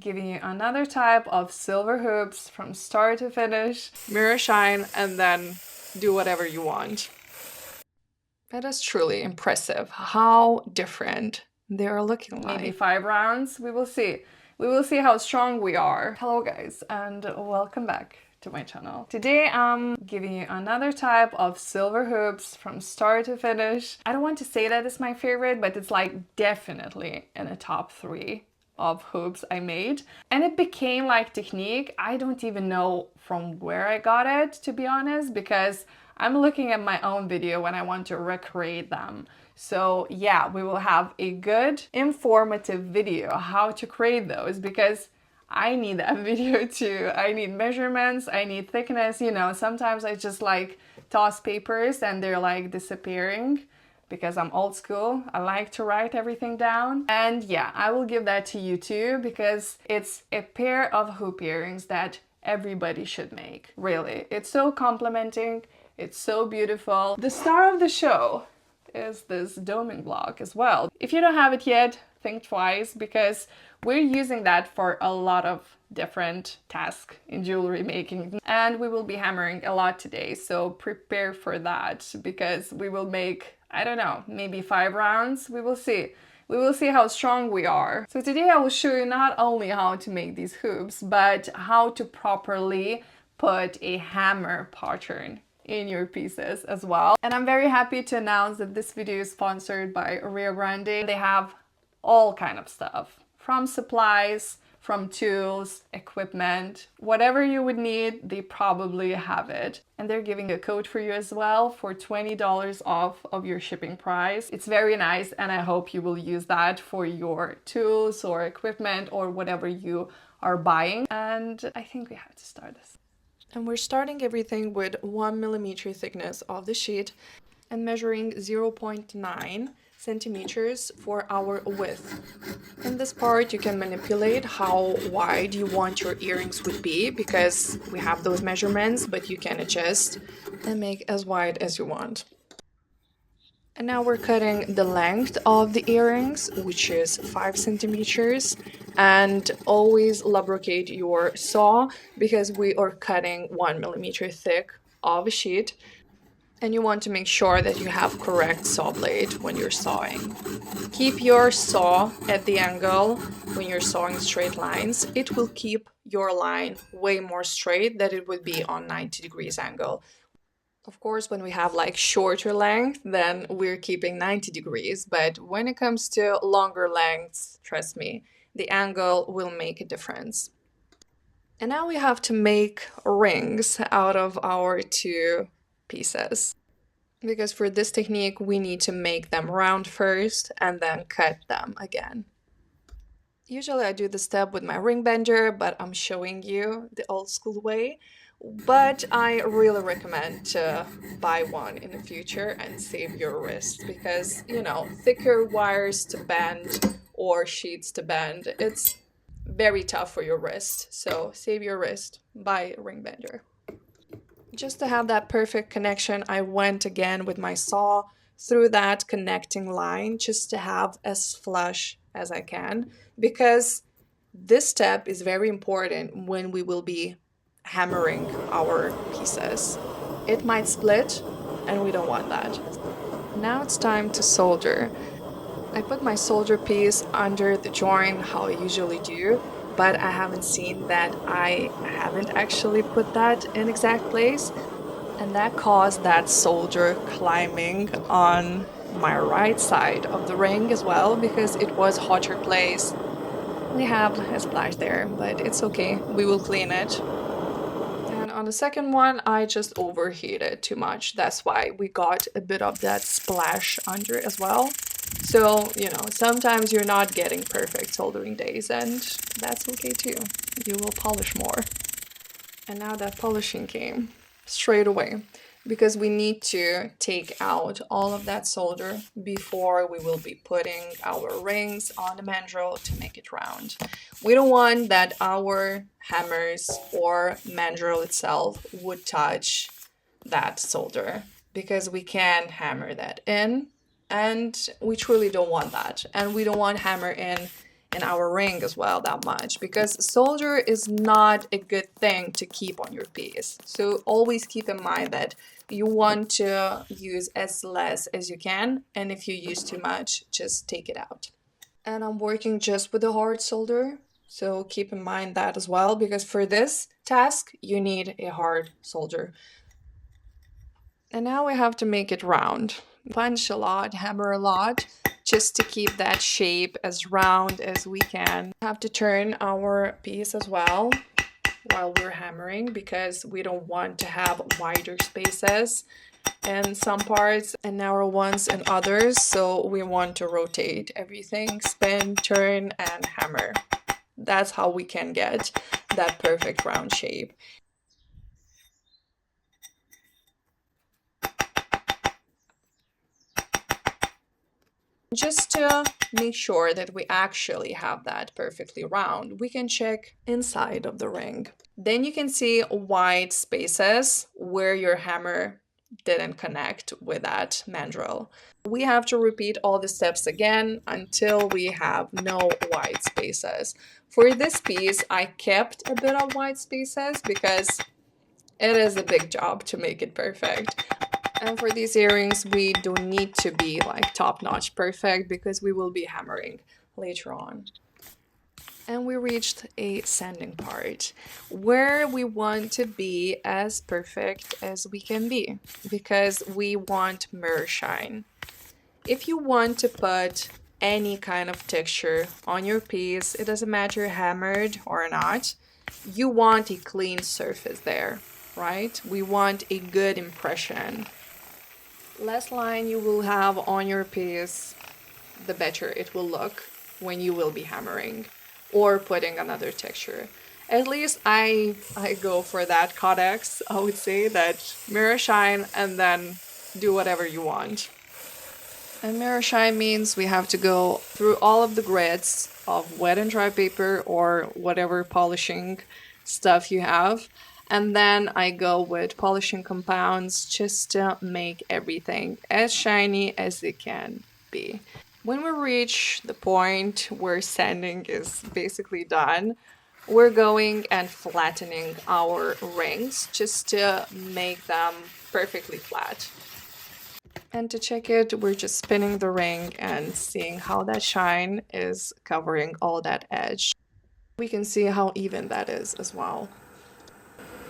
giving you another type of silver hoops from start to finish. Mirror shine and then do whatever you want. That is truly impressive how different they are looking like. Maybe 5 rounds, we will see. We will see how strong we are. Hello guys, and welcome back to my channel. Today I'm giving you another type of silver hoops from start to finish. I don't want to say that it's my favorite, but it's like definitely in the top 3 of hoops I made. And it became like technique. I don't even know from where I got it, to be honest, because I'm looking at my own video when I want to recreate them. So yeah, we will have a good informative video how to create those, because I need that video too. I need measurements, I need thickness, you know, sometimes I just like toss papers and they're like disappearing because I'm old school. I like to write everything down. And yeah, I will give that to you too, because it's a pair of hoop earrings that everybody should make. Really, it's so complimenting, it's so beautiful. The star of the show is this doming block as well. If you don't have it yet, think twice, because we're using that for a lot of different tasks in jewelry making, and we will be hammering a lot today, so prepare for that, because we will make, I don't know, maybe 5 rounds. We will see. We will see how strong we are. So today I will show you not only how to make these hoops, but how to properly put a hammer pattern in your pieces as well. And I'm very happy to announce that this video is sponsored by GRANDE. They have all kind of stuff, from supplies, from tools, equipment, whatever you would need, they probably have it. And they're giving a code for you as well for $20 off of your shipping price. It's very nice, and I hope you will use that for your tools or equipment or whatever you are buying. And I think we have to start this. And we're starting everything with 1 millimeter thickness of the sheet and measuring 0.9 centimeters for our width. In this part you can manipulate how wide you want your earrings would be, because we have those measurements, but you can adjust and make as wide as you want. And now we're cutting the length of the earrings, which is 5 centimeters, and always lubricate your saw, because we are cutting 1 millimeter thick of a sheet, and you want to make sure that you have correct saw blade when you're sawing. Keep your saw at the angle when you're sawing straight lines. It will keep your line way more straight than it would be on 90 degrees angle. Of course, when we have like shorter length, then we're keeping 90 degrees. But when it comes to longer lengths, trust me, the angle will make a difference. And now we have to make rings out of our 2 pieces. Because for this technique, we need to make them round first and then cut them again. Usually I do the step with my ring bender, but I'm showing you the old school way. But I really recommend to buy one in the future and save your wrist, because, you know, thicker wires to bend or sheets to bend, it's very tough for your wrist. So save your wrist, buy a ring bender. Just to have that perfect connection, I went again with my saw through that connecting line, just to have as flush as I can, because this step is very important when we will be hammering our pieces. It might split, and we don't want that. Now it's time to solder. I put my solder piece under the joint how I usually do, but I haven't seen that I haven't actually put that in exact place, and that caused that solder climbing on my right side of the ring as well, because it was hotter place. We have a splash there, but it's okay, we will clean it. And on the second one, I just overheated too much. That's why we got a bit of that splash under as well. So, you know, sometimes you're not getting perfect soldering days, and that's okay too. You will polish more. And now that polishing came straight away, because we need to take out all of that solder before we will be putting our rings on the mandrel to make it round. We don't want that our hammers or mandrel itself would touch that solder, because we can hammer that in, and we truly don't want that. And we don't want hammer in in our ring as well that much, because solder is not a good thing to keep on your piece. So always keep in mind that you want to use as less as you can, and if you use too much, just take it out. And I'm working just with the hard solder, so keep in mind that as well, because for this task you need a hard solder. And now we have to make it round. Punch a lot, hammer a lot, just to keep that shape as round as we can. We have to turn our piece as well while we're hammering, because we don't want to have wider spaces in some parts and narrow ones in others. So we want to rotate everything, spin, turn, and hammer. That's how we can get that perfect round shape. Just to make sure that we actually have that perfectly round, we can check inside of the ring. Then you can see white spaces where your hammer didn't connect with that mandrel. We have to repeat all the steps again until we have no white spaces. For this piece, I kept a bit of white spaces because it is a big job to make it perfect. And for these earrings, we don't need to be like top-notch perfect, because we will be hammering later on. And we reached a sanding part where we want to be as perfect as we can be, because we want mirror shine. If you want to put any kind of texture on your piece, it doesn't matter hammered or not, you want a clean surface there, right? We want a good impression. Less line you will have on your piece, the better it will look when you will be hammering or putting another texture. At least I go for that codex. I would say that mirror shine and then do whatever you want. And mirror shine means we have to go through all of the grids of wet and dry paper or whatever polishing stuff you have. And then I go with polishing compounds just to make everything as shiny as it can be. When we reach the point where sanding is basically done, we're going and flattening our rings just to make them perfectly flat. And to check it, we're just spinning the ring and seeing how that shine is covering all that edge. We can see how even that is as well.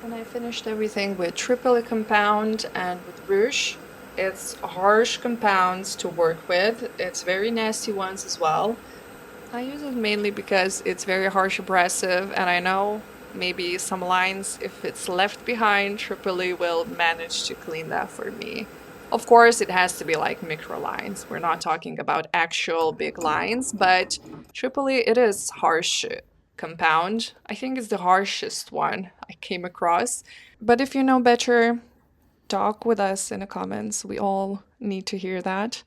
And I finished everything with triple compound and with rouge. It's harsh compounds to work with. It's very nasty ones as well. I use it mainly because it's very harsh abrasive, and I know maybe some lines, if it's left behind, Tripoli will manage to clean that for me. Of course, it has to be like micro lines. We're not talking about actual big lines, but Tripoli, it is harsh compound. I think it's the harshest one I came across. But if you know better, talk with us in the comments. We all need to hear that.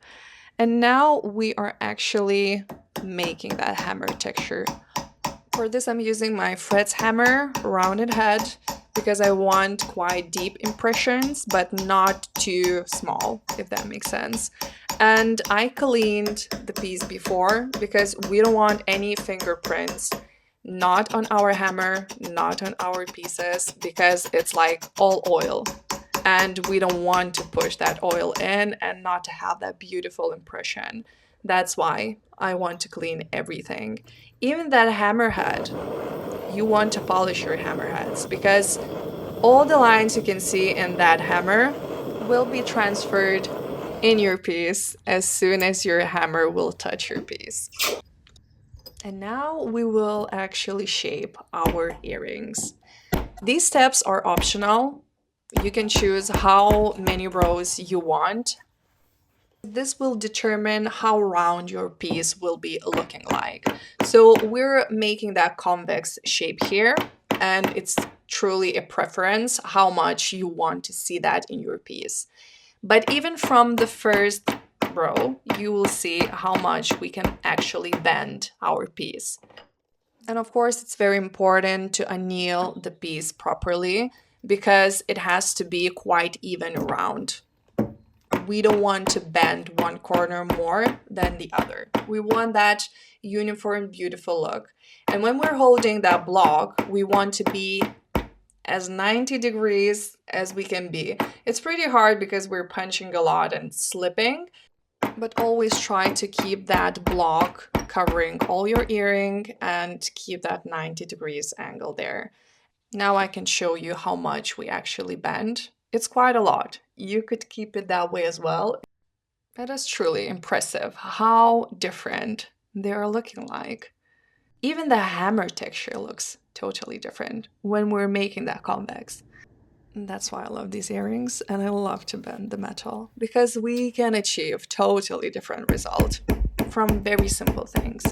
And now we are actually making that hammer texture. For this, I'm using my Fretz hammer, rounded head, because I want quite deep impressions, but not too small, if that makes sense. And I cleaned the piece before because we don't want any fingerprints, not on our hammer, not on our pieces, because it's like all oil. And we don't want to push that oil in and not to have that beautiful impression. That's why I want to clean everything. Even that hammerhead, you want to polish your hammerheads, because all the lines you can see in that hammer will be transferred in your piece as soon as your hammer will touch your piece. And now we will actually shape our earrings. These steps are optional. You can choose how many rows you want. This will determine how round your piece will be looking like. So we're making that convex shape here, and it's truly a preference how much you want to see that in your piece. But even from the first row, you will see how much we can actually bend our piece. And of course, it's very important to anneal the piece properly, because it has to be quite even around. we don't want to bend one corner more than the other. We want that uniform, beautiful look. And when we're holding that block, we want to be as 90 degrees as we can be. It's pretty hard because we're punching a lot and slipping, but always try to keep that block covering all your earring and keep that 90 degrees angle there. Now I can show you how much we actually bend. It's quite a lot. You could keep it that way as well. It is truly impressive how different they are looking like. Even the hammer texture looks totally different when we're making that convex. And that's why I love these earrings, and I love to bend the metal, because we can achieve totally different result from very simple things.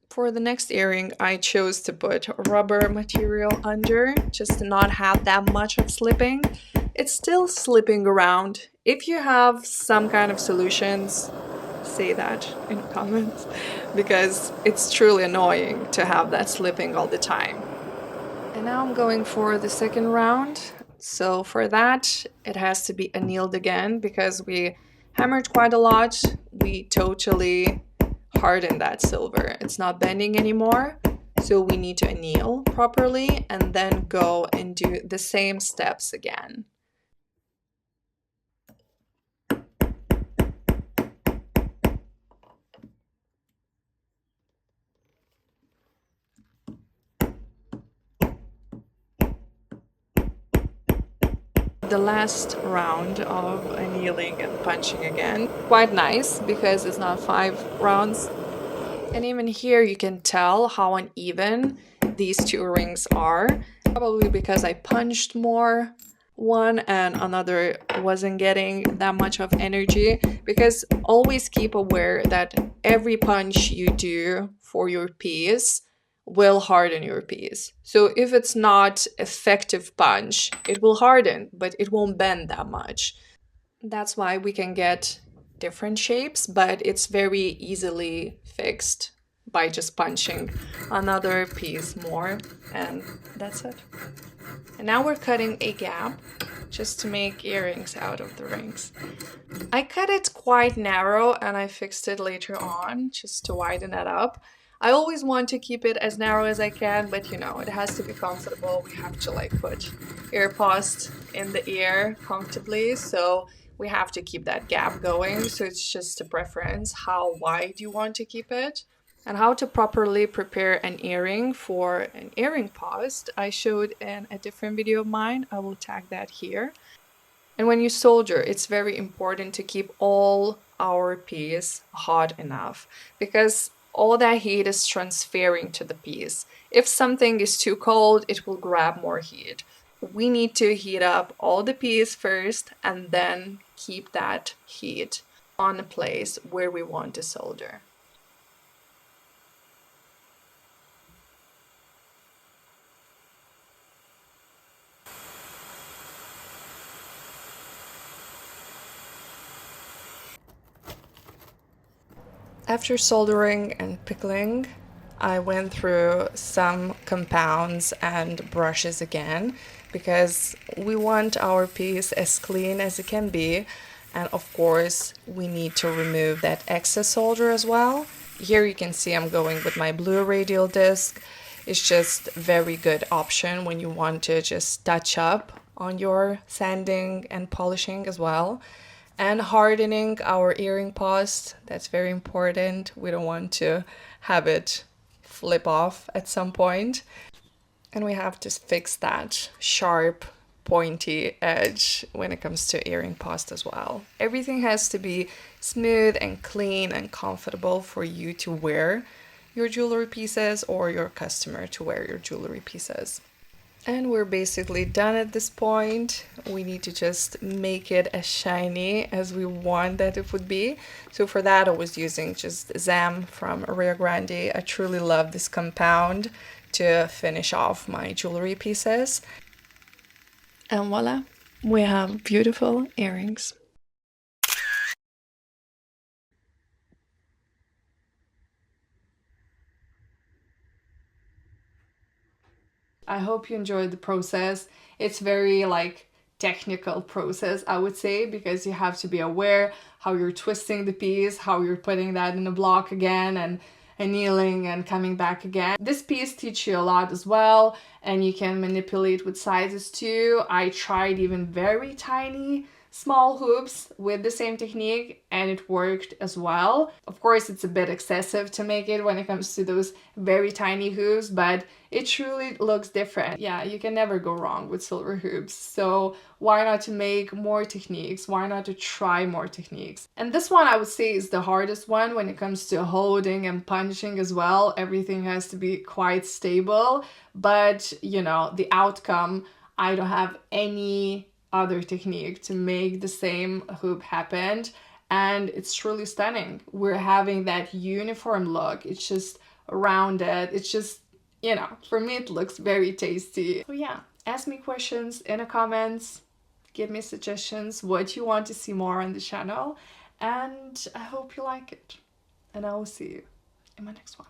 For the next earring, I chose to put rubber material under, just to not have that much of slipping. It's still slipping around. If you have some kind of solutions, say that in the comments, because it's truly annoying to have that slipping all the time. And now I'm going for the second round. So for that, it has to be annealed again, because we hammered quite a lot. We totally hardened that silver. It's not bending anymore. So we need to anneal properly and then go and do the same steps again. The last round of annealing and punching again. Quite nice because it's not 5 rounds. And even here you can tell how uneven these two rings are. Probably because I punched more. One and another wasn't getting that much of energy, because always keep aware that every punch you do for your piece will harden your piece. So if it's not effective punch, it will harden, but it won't bend that much. That's why we can get different shapes, but it's very easily fixed by just punching another piece more, and that's it. And now we're cutting a gap just to make earrings out of the rings. I cut it quite narrow and I fixed it later on just to widen it up. I always want to keep it as narrow as I can, but you know, it has to be comfortable. We have to like put earpods in the ear comfortably, so we have to keep that gap going. So it's just a preference how wide you want to keep it. And how to properly prepare an earring for an earring post, I showed in a different video of mine. I will tag that here. And when you solder, it's very important to keep all our piece hot enough, because all that heat is transferring to the piece. If something is too cold, it will grab more heat. We need to heat up all the piece first and then keep that heat on a place where we want to solder. After soldering and pickling, I went through some compounds and brushes again, because we want our piece as clean as it can be, and of course we need to remove that excess solder as well. Here you can see I'm going with my blue radial disc. It's just a very good option when you want to just touch up on your sanding and polishing as well. And hardening our earring post, that's very important. We don't want to have it flip off at some point. And we have to fix that sharp, pointy edge when it comes to earring post as well. Everything has to be smooth and clean and comfortable for you to wear your jewelry pieces or your customer to wear your jewelry pieces. And we're basically done at this point. We need to just make it as shiny as we want that it would be. So for that I was using just Zam from GRANDE. I truly love this compound to finish off my jewelry pieces. And voila, we have beautiful earrings. I hope you enjoyed the process. It's very like technical process, I would say, because you have to be aware how you're twisting the piece, how you're putting that in a block again, and annealing and coming back again. This piece teaches you a lot as well, and you can manipulate with sizes too. I tried even very tiny small hoops with the same technique and it worked as well. Of course, it's a bit excessive to make it when it comes to those very tiny hoops, but it truly looks different. Yeah, you can never go wrong with silver hoops. So why not to make more techniques? Why not to try more techniques? And this one I would say is the hardest one when it comes to holding and punching as well. Everything has to be quite stable, but you know, the outcome, I don't have any other technique to make the same hoop happen, and it's truly stunning. We're having that uniform look. It's just rounded. It's just, you know, for me it looks very tasty. So yeah, ask me questions in the comments, give me suggestions what you want to see more on the channel, and I hope you like it, and I will see you in my next one.